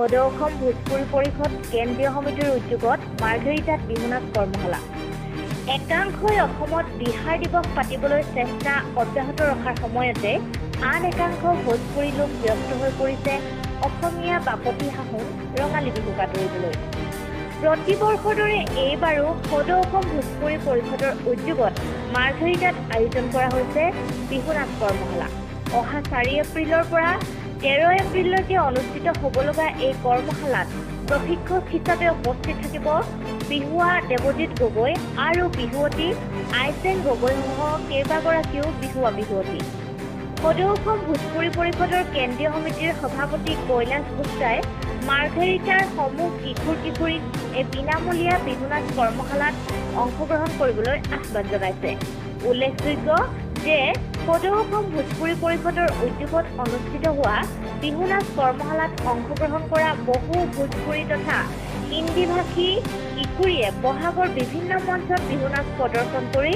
সদৌ অসম ভোজপুৰী পৰিষদ কেন্দ্ৰীয় সমিতিৰ উদ্যোগত মাৰ্ঘেৰিটাত বিহু নাচ কৰ্মশালা। একাংশই অসমত বিহাৰ দিৱস পাতিবলৈ চেষ্টা অব্যাহত ৰখাৰ সময়তে আন একাংশ ভোজপুৰী লোক ব্যস্ত হৈ পৰিছে অসমীয়া বাপতি সাহোন ৰঙালী বিহু পাতৰিবলৈ। প্ৰতিবৰ্ষৰ দৰে এইবাৰো সদৌ অসম ভোজপুৰী পৰিষদৰ উদ্যোগত মাৰ্ঘেৰিটাত আয়োজন কৰা হৈছে বিহু নাচ কৰ্মশালা। অহা 4 এপ্ৰিলৰ পৰা 13 এপ্ৰিললৈকে অনুষ্ঠিত হ'ব লগা এই কৰ্মশালাত প্ৰশিক্ষক হিচাপে উপস্থিত থাকিব বিহুৱা দেৱজিৎ গগৈ আৰু বিহুৱতী আইচেন গগৈসহ কেইবাগৰাকীও বিহুৱতী। সদৌ অসম ভোজপুৰী পৰিষদৰ কেন্দ্ৰীয় সমিতিৰ সভাপতি কৈলাশ গুপ্তাই মাৰ্ঘেৰিটাৰ সমূহ কিশোৰীক এই বিনামূলীয়া বিহু নাচ কৰ্মশালাত অংশগ্ৰহণ কৰিবলৈ আহ্বান জনাইছে। উল্লেখযোগ্য যে সদৌ অসম ভোজপুৰী পৰিষদৰ উদ্যোগত অনুষ্ঠিত হোৱা বিহু নাচ কৰ্মশালাত অংশগ্ৰহণ কৰা বহু ভোজপুৰী তথা হিন্দীভাষী কিশোৰীয়ে বহাগৰ বিভিন্ন মঞ্চত বিহু নাচ প্ৰদৰ্শন কৰি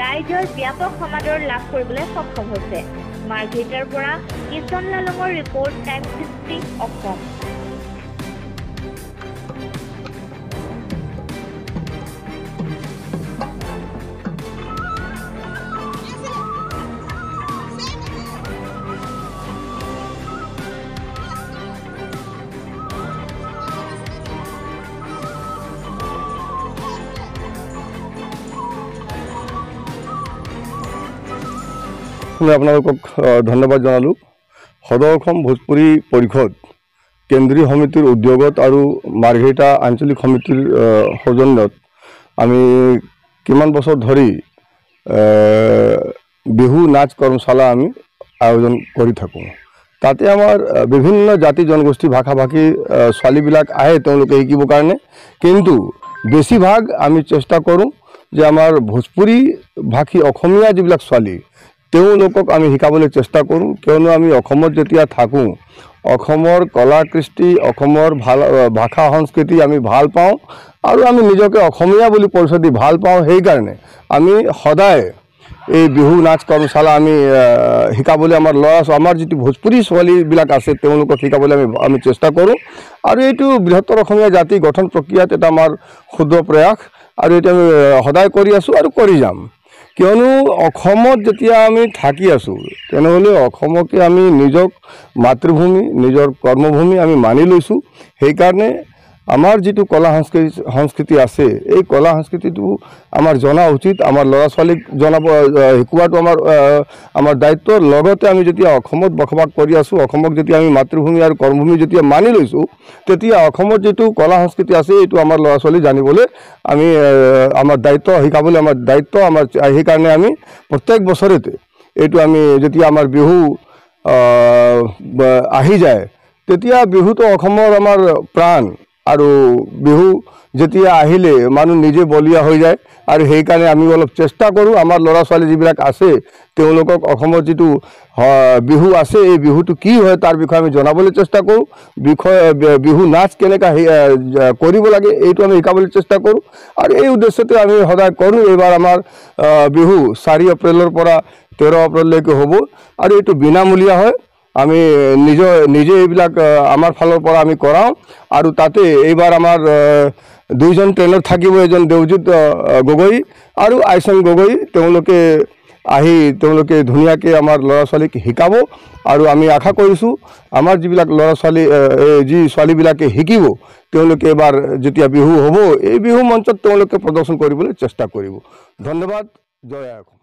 ৰাইজৰ ব্যাপক সমাদৰ লাভ কৰিবলৈ সক্ষম হৈছে। মাৰ্ঘেৰিটাৰ পৰা কিষণ লালঙৰ ৰিপৰ্ট, টাইম 60 অসম। আপোনালোকক ধন্যবাদ জনালোঁ। সদৌ অসম ভোজপুৰী পৰিষদ কেন্দ্ৰীয় সমিতিৰ উদ্যোগত আৰু মাৰ্ঘেৰিটা আঞ্চলিক সমিতিৰ সৌজন্যত আমি কিমান বছৰ ধৰি বিহু নাচ কৰ্মশালা আমি আয়োজন কৰি থাকোঁ। তাতে আমাৰ বিভিন্ন জাতি জনগোষ্ঠী ভাষা ভাষী ছোৱালীবিলাক আহে তেওঁলোকে শিকিবৰ কাৰণে, কিন্তু বেছিভাগ আমি চেষ্টা কৰোঁ যে আমাৰ ভোজপুৰী ভাষী অসমীয়া যিবিলাক ছোৱালী তেওঁলোকক আমি শিকাবলৈ চেষ্টা কৰোঁ, কিয়নো আমি অসমত যেতিয়া থাকোঁ অসমৰ কলা কৃষ্টি অসমৰ ভাষা সংস্কৃতি আমি ভাল পাওঁ আৰু আমি নিজকে অসমীয়া বুলি পৰিচয় দি ভাল পাওঁ। সেইকাৰণে আমি সদায় এই বিহু নাচ কৰ্মশালা আমি শিকাবলৈ আমাৰ যিটো ভোজপুৰী ছোৱালীবিলাক আছে তেওঁলোকক শিকাবলৈ আমি চেষ্টা কৰোঁ। আৰু এইটো বৃহত্তৰ অসমীয়া জাতি গঠন প্ৰক্ৰিয়াত এটা আমাৰ ক্ষুদ্ৰ প্ৰয়াস, আৰু এইটো আমি সদায় কৰি আছোঁ আৰু কৰি যাম। কিয়নো অসমত যেতিয়া আমি থাকি আছোঁ তেনেহ'লে অসমকে আমি নিজক মাতৃভূমি নিজৰ কৰ্মভূমি আমি মানি লৈছোঁ। সেইকাৰণে আমাৰ যিটো কলা সংস্কৃতি আছে এই কলা সংস্কৃতিটো আমাৰ জনা উচিত, আমাৰ ল'ৰা ছোৱালীক শিকোৱাটো আমাৰ দায়িত্বৰ লগতে আমি যেতিয়া অসমত বসবাস কৰি আছোঁ অসমক যেতিয়া আমি মাতৃভূমি আৰু কৰ্মভূমি যেতিয়া মানি লৈছোঁ তেতিয়া অসমত যিটো কলা সংস্কৃতি আছে এইটো আমাৰ ল'ৰা ছোৱালী জানিবলৈ আমি আমাৰ দায়িত্ব শিকাবলৈ আমাৰ দায়িত্ব আমাৰ। সেইকাৰণে আমি প্ৰত্যেক বছৰতে এইটো আমি যেতিয়া আমাৰ বিহু আহি যায় তেতিয়া বিহুটো অসমৰ আমাৰ প্ৰাণ, আৰু বিহু যেতিয়া আহিলে মানুহ নিজে বলীয়া হৈ যায়। আৰু সেইকাৰণে আমি অলপ চেষ্টা কৰোঁ আমাৰ ল'ৰা ছোৱালী যিবিলাক আছে তেওঁলোকক অসমৰ যিটো বিহু আছে এই বিহুটো কি হয় তাৰ বিষয়ে আমি জনাবলৈ চেষ্টা কৰোঁ। বিহু নাচ কেনেকৈ কৰিব লাগে এইটো আমি শিকাবলৈ চেষ্টা কৰোঁ, আৰু এই উদ্দেশ্যতে আমি সদায় কৰোঁ। এইবাৰ আমাৰ বিহু 4 এপ্ৰিলৰ পৰা 13 এপ্ৰিললৈকে হ'ব, আৰু এইটো বিনামূলীয়া হয়। আমি নিজে এইবিলাক আমাৰ ফালৰ পৰা আমি কৰাওঁ। আৰু তাতে এইবাৰ আমাৰ 2জন ট্ৰেইনাৰ থাকিব, এজন দেৱজিৎ গগৈ আৰু আইচেন গগৈ। তেওঁলোকে ধুনীয়াকৈ আমাৰ ল'ৰা ছোৱালীক শিকাব, আৰু আমি আশা কৰিছোঁ আমাৰ যিবিলাক ল'ৰা ছোৱালী যি ছোৱালীবিলাকে শিকিব তেওঁলোকে এবাৰ যেতিয়া বিহু হ'ব এই বিহু মঞ্চত তেওঁলোকে প্ৰদৰ্শন কৰিবলৈ চেষ্টা কৰিব। ধন্যবাদ। জয় অসম।